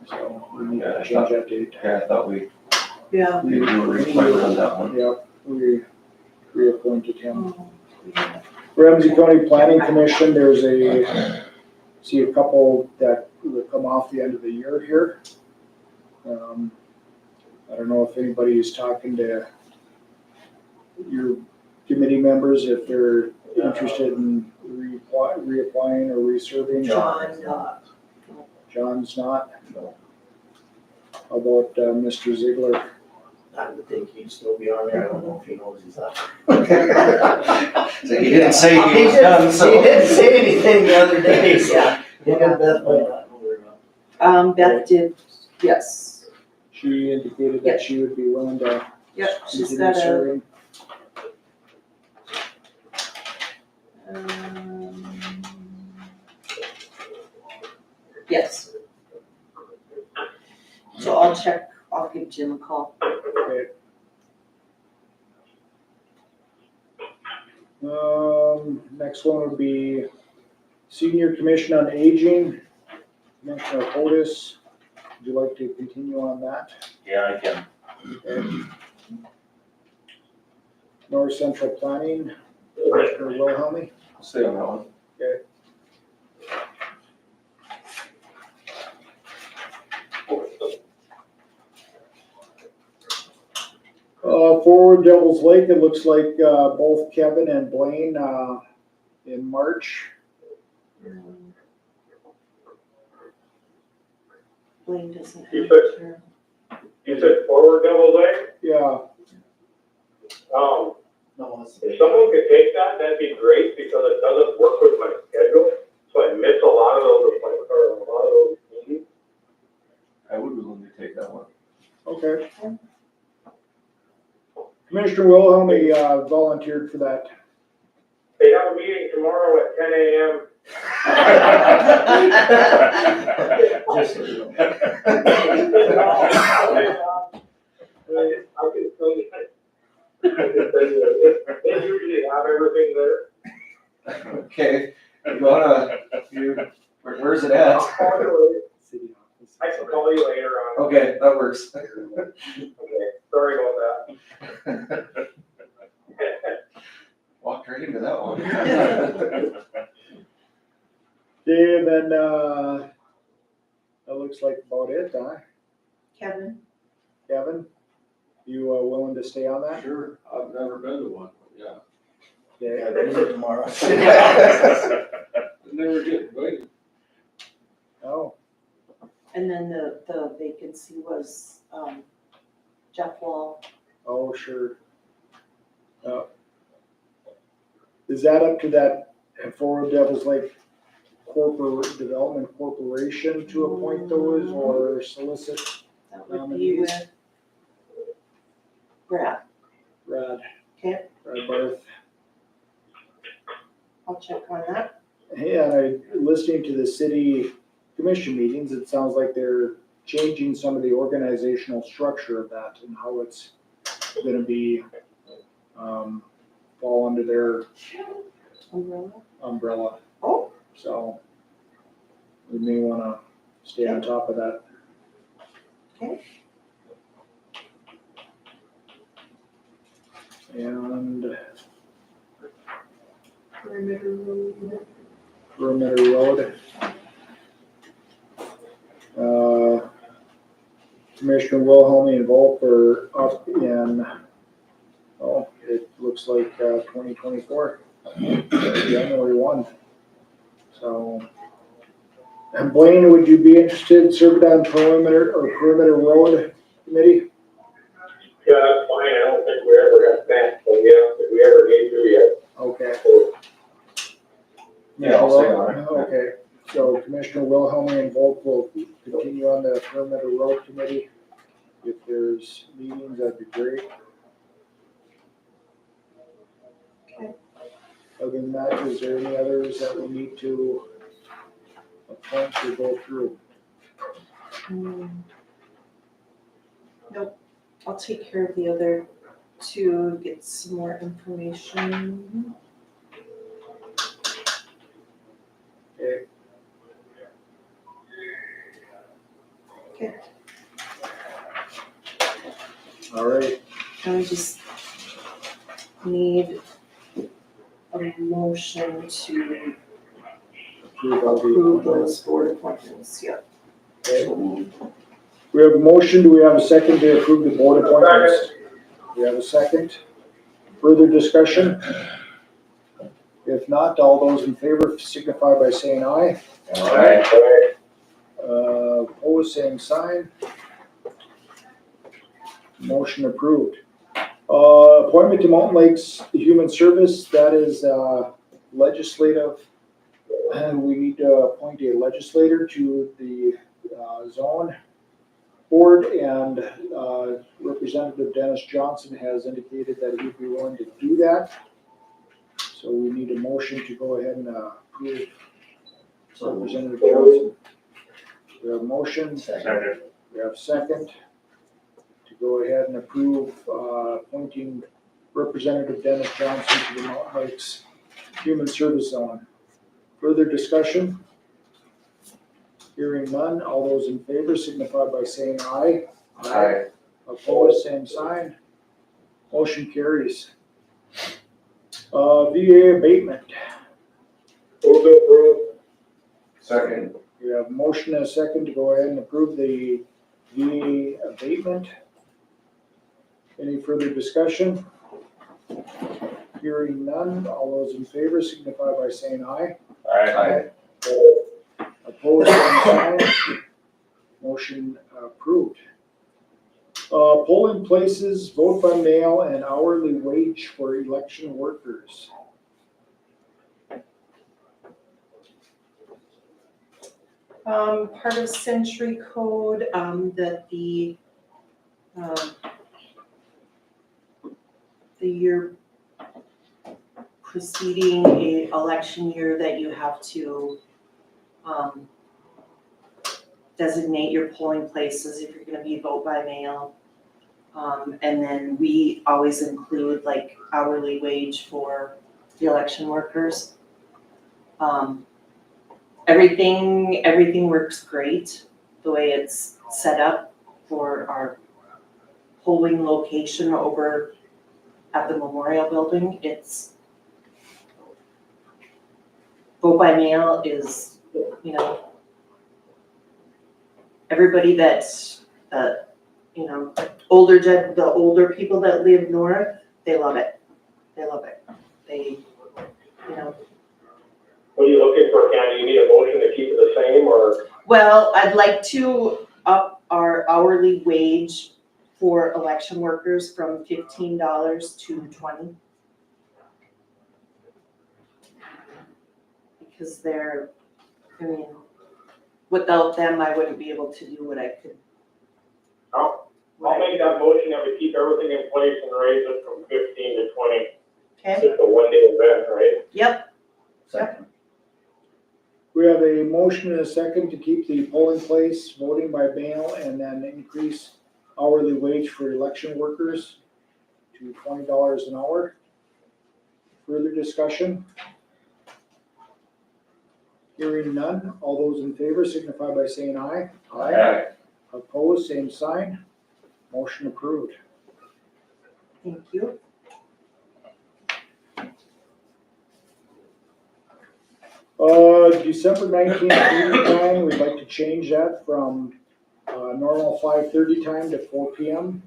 So we need to change that date. Yeah, I thought we Yeah. did do a requirement on that one. Yep, we reappointed him. Oh, yeah. Ramsey County Planning Commission, there's see a couple that will come off the end of the year here. I don't know if anybody's talking to your committee members, if they're interested in reapplying or reserving. John, no. John's not. No. How about Mr. Ziegler? I would think he'd still be on there, I don't know if he knows he's up. So he didn't say he was done, so. He didn't say anything the other day, so. Him and Beth might not know very well. Beth did, yes. She indicated that she would be willing to Yep, she's continue got a, serving. yes. So I'll check, I'll give Jim a call. Okay. Next one would be Senior Commission on Aging. Commissioner Otis, would you like to continue on that? Yeah, I can. Okay. North Central Planning, Commissioner Wilhelmie. Stay on that one. Forward Devil's Lake, it looks like both Kevin and Blaine in March. Blaine doesn't You have said- a term. You said Forward Devil's Lake? Yeah, No, it's. If someone could take that, that'd be great, because it doesn't work with my schedule, so I miss a lot of those appointments, or a lot of those meetings. I would be willing to take that one. okay. Commissioner Wilhelmie volunteered for that. They have a meeting tomorrow at 10 a.m. Just so you know. I can tell you. They usually have everything there. Okay, where's it at? I'll call you later. I can call you later on. Okay, that works. Okay, sorry about that. Walked right into that one. Okay, and then that looks like about it, huh? Kevin, Kevin, you willing to stay on that? Sure, I've never been to one, but yeah. Okay. Yeah, there's it tomorrow. I never get invited. Oh, and then the vacancy was, Jeff Wall. oh, sure. Is that up to that Forward Devil's Lake Corporate Development Corporation to appoint those or solicit That would be with Brad. Brad? Okay. Brad Barth. I'll check on that. Hey, listening to the city commission meetings, it sounds like they're changing some of the organizational structure of that and how it's gonna be, fall under their umbrella. Oh. So we may wanna stay on top of that. Okay. And Perimeter Road. Perimeter Road. Commissioner Wilhelmie and Volk are up in, oh, it looks like 2024, January 1. So, and Blaine, would you be interested in serving on Perimeter Road Committee? Yeah, that's fine, I don't think we ever got that, so yeah, if we ever need to, yeah. Okay. Yeah, I'll stay on it. Okay, so Commissioner Wilhelmie and Volk will continue on the Perimeter Road Committee. If there's meetings, that'd be great. Okay. Other than that, is there any others that we need to appoint or go through? Nope, I'll take care of the other two, get some more information. Okay. Okay. All right, And we just need a motion to approve all the approve appointments. those board appointments, yep. Okay. We have a motion, do we have a second to approve the board appointments? We have a second. Further discussion? If not, all those in favor signify by saying aye. Opposed, same sign. Motion approved. Appointment to Mountain Lakes Human Service, that is legislative. We need to appoint a legislator to the zone board, and Representative Dennis Johnson has indicated that he'd be willing to do that. So we need a motion to go ahead and approve Representative Johnson. We have a motion. Second. We have a second to go ahead and approve appointing Representative Dennis Johnson to the Mountain Lakes Human Service Zone. Further discussion? Hearing none, all those in favor signify by saying aye. Aye. Opposed, same sign. Motion carries. VA abatement. Move to approve. Second. We have a motion and a second to go ahead and approve the VA abatement. Any further discussion? Hearing none, all those in favor signify by saying aye. Aye. Opposed, same sign. Motion approved. Polling places, vote by mail, and hourly wage for election workers. Part of Century Code, that the year preceding a election year that you have to, designate your polling places if you're gonna be vote by mail. And then we always include like hourly wage for the election workers. Everything works great, the way it's set up for our polling location over at the Memorial Building. It's vote by mail is, you know, everybody that's, you know, the older people that live north, they love it. They love it. They, you know. What are you looking for, Candy? You need a motion to keep it the same, or? Well, I'd like to up our hourly wage for election workers from $15 to $20. Because they're, I mean, without them, I wouldn't be able to do what I could. I'll make that motion that we keep everything in place and raise it from 15 to 20. Okay, It's just a one-day event, right? yep, Second. We have a motion and a second to keep the polling place, voting by mail, and then increase hourly wage for election workers to $20 an hour. Further discussion? Hearing none, all those in favor signify by saying aye. Aye. Opposed, same sign. Motion approved. thank you. December 19th meeting time, we'd like to change that from normal 5:30 time to 4 p.m.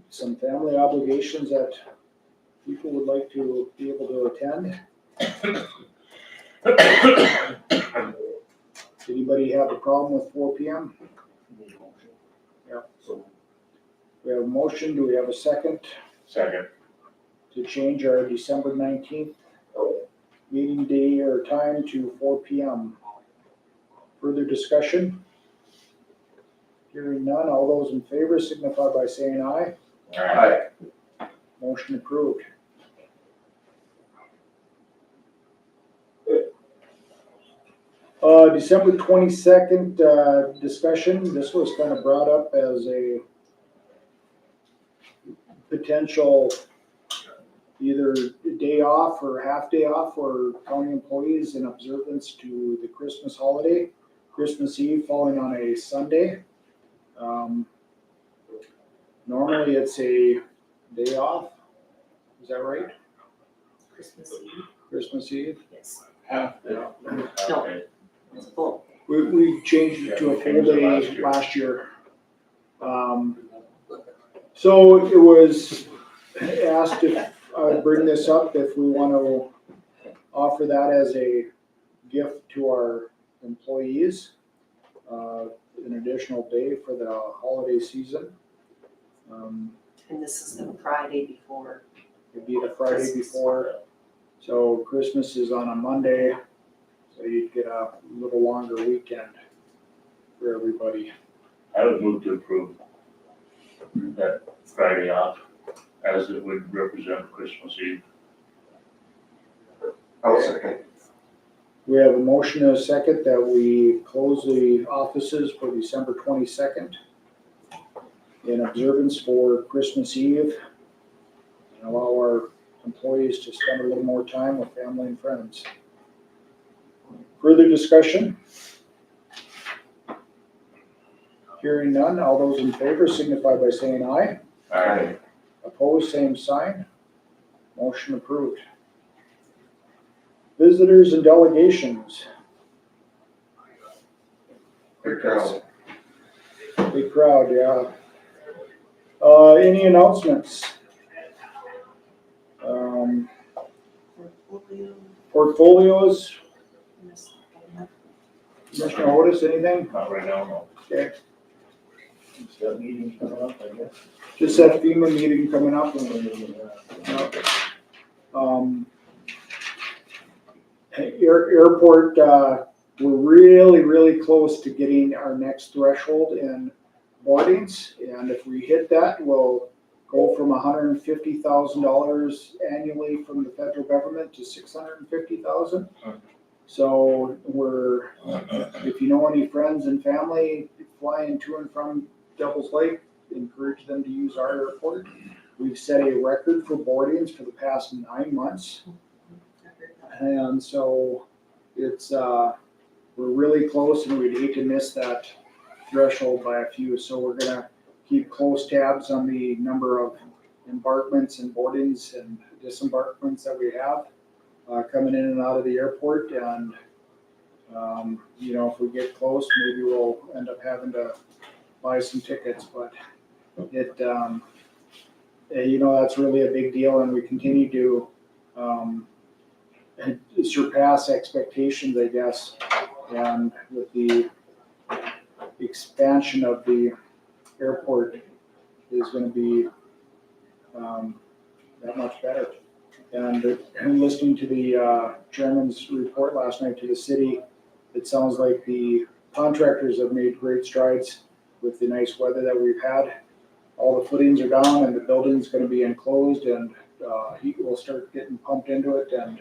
Some family obligations that people would like to be able to attend. Anybody have a problem with 4 p.m.? Yeah. We have a motion, do we have a second Second. to change our December 19th meeting day or time to 4 p.m.? Further discussion? Hearing none, all those in favor signify by saying aye. Aye. Motion approved. December 22nd, discussion, this was kind of brought up as a potential either day off or half day off for county employees in observance to the Christmas holiday, Christmas Eve falling on a Sunday. Normally it's a day off, is that right? Christmas Eve, Christmas Eve? yes, Half. no, it's full. We changed it to a Yeah, full changed it day last last year. So it was asked if I would bring this up, if we want to offer that as a gift to our employees, an additional day for the holiday season. And this is the Friday before. It'd be the Friday before, so Christmas is on a Monday, so you'd get a little longer weekend for everybody. I would move to approve that Friday off, as it would represent Christmas Eve. I'll second. We have a motion and a second that we close the offices for December 22nd in observance for Christmas Eve and allow our employees to spend a little more time with family and friends. Further discussion? Hearing none, all those in favor signify by saying aye. Aye. Opposed, same sign. Motion approved. Visitors and delegations. Good crowd. Big crowd, yeah. Any announcements? Portfolios, Commissioner Otis, anything? Not right now, no. Okay, It's got meetings coming up, I guess. just that FEMA meeting coming up. Airport, we're really close to getting our next threshold in boardings. And if we hit that, we'll go from $150,000 annually from the federal government to $650,000. So if you know any friends and family flying to and from Devil's Lake, encourage them to use our airport. We've set a record for boardings for the past 9 months. And so it's, we're really close, and we'd hate to miss that threshold by a few. So we're gonna keep close tabs on the number of embarkments and boardings and disembarkments that we have coming in and out of the airport. And, if we get close, maybe we'll end up having to buy some tickets, but that's really a big deal, and we continue to surpass expectations, I guess. And with the expansion of the airport is going to be that much better. And listening to the chairman's report last night to the city, it sounds like the contractors have made great strides with the nice weather that we've had. All the footings are down, and the building's going to be enclosed, and heat will start getting pumped into it, and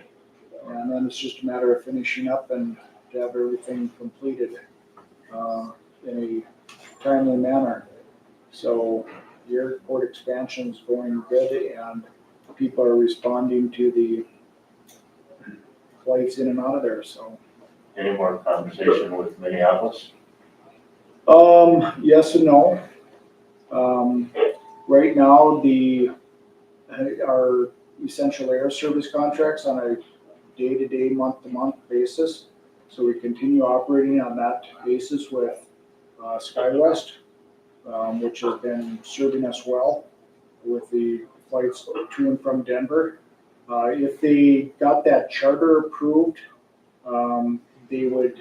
then it's just a matter of finishing up and to have everything completed in a timely manner. So the airport expansion is going good, and people are responding to the flights in and out of there. So Any more conversation with Minneapolis? yes and no. Right now, our essential air service contracts on a day-to-day, month-to-month basis. So we continue operating on that basis with SkyWest, which has been serving us well with the flights to and from Denver. If they got that charter approved, they would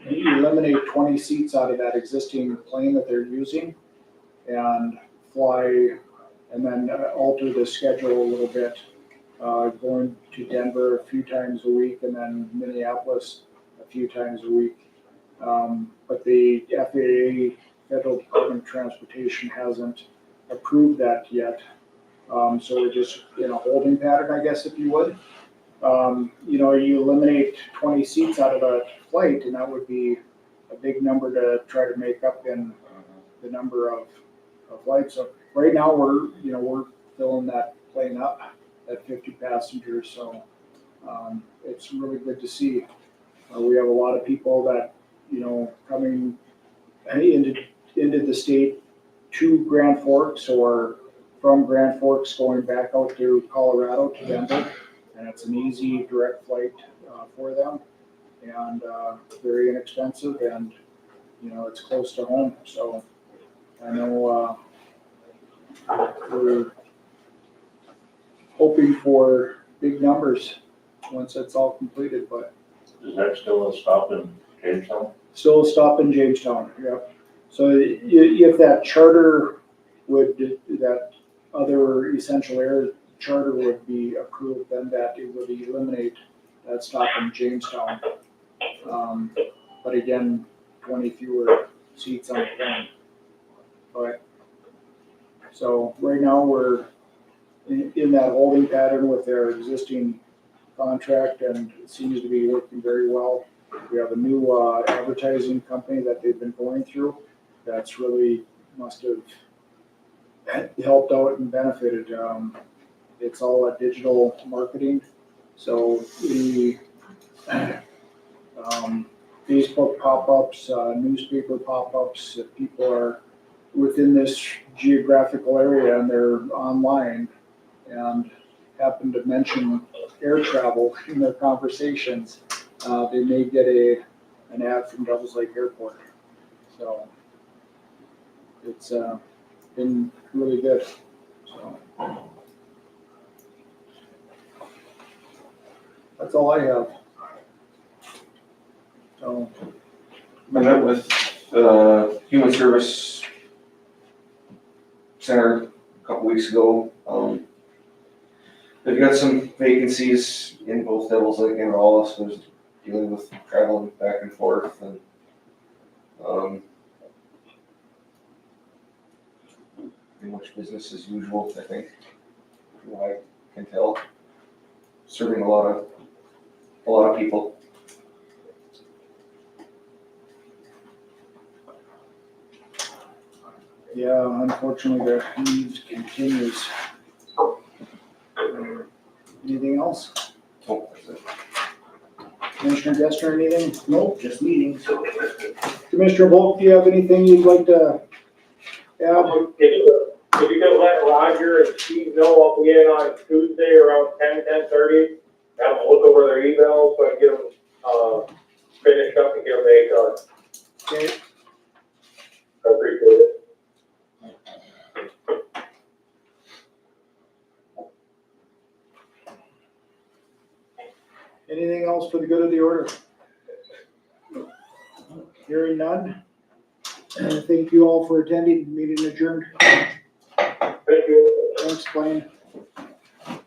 eliminate 20 seats out of that existing plane that they're using and fly, and then alter the schedule a little bit, going to Denver a few times a week and then Minneapolis a few times a week. But the FAA, Federal Department of Transportation, hasn't approved that yet. So we're just in a holding pattern, I guess, if you would. You eliminate 20 seats out of a flight, and that would be a big number to try to make up in the number of flights. So right now we're filling that plane up at 50 passengers. So it's really good to see. We have a lot of people that coming into the state to Grand Forks, or from Grand Forks going back out to Colorado to Denver, and it's an easy direct flight for them. and, very inexpensive and, it's close to home, so I know, we're hoping for big numbers once it's all completed, but Is that still a stop in Jamestown? still a stop in Jamestown, yep. So if that charter that other essential air charter would be approved, then that it would eliminate that stop in Jamestown. But again, 20 fewer seats on the plane. But, so right now we're in that holding pattern with our existing contract, and it seems to be working very well. We have a new advertising company that they've been going through that's really must have helped out and benefited. It's all digital marketing, so the Facebook pop-ups, newspaper pop-ups, if people are within this geographical area and they're online and happen to mention air travel in their conversations, they may get an ad from Devils Lake Airport. So it's been really good. So that's all I have. So I met with Human Service Center a couple weeks ago. They've got some vacancies in both Devils Lake and Rawlins, so just dealing with traveling back and forth and pretty much business as usual, I think, from what I can tell. Serving a lot of people. yeah, unfortunately the need continues. Anything else? Oh, that's it. Commissioner Gessner, anything? Nope, just meetings. Commissioner Volk, do you have anything you'd like to add? If you could let Roger and Steve know, I'll be in on Tuesday around 10:30. Have them look over their emails so I can get them, finished up and get them made done. Okay. I appreciate it. Anything else for the good of the order? Hearing none. Thank you all for attending. Meeting adjourned. Thank you. Thanks, Blaine.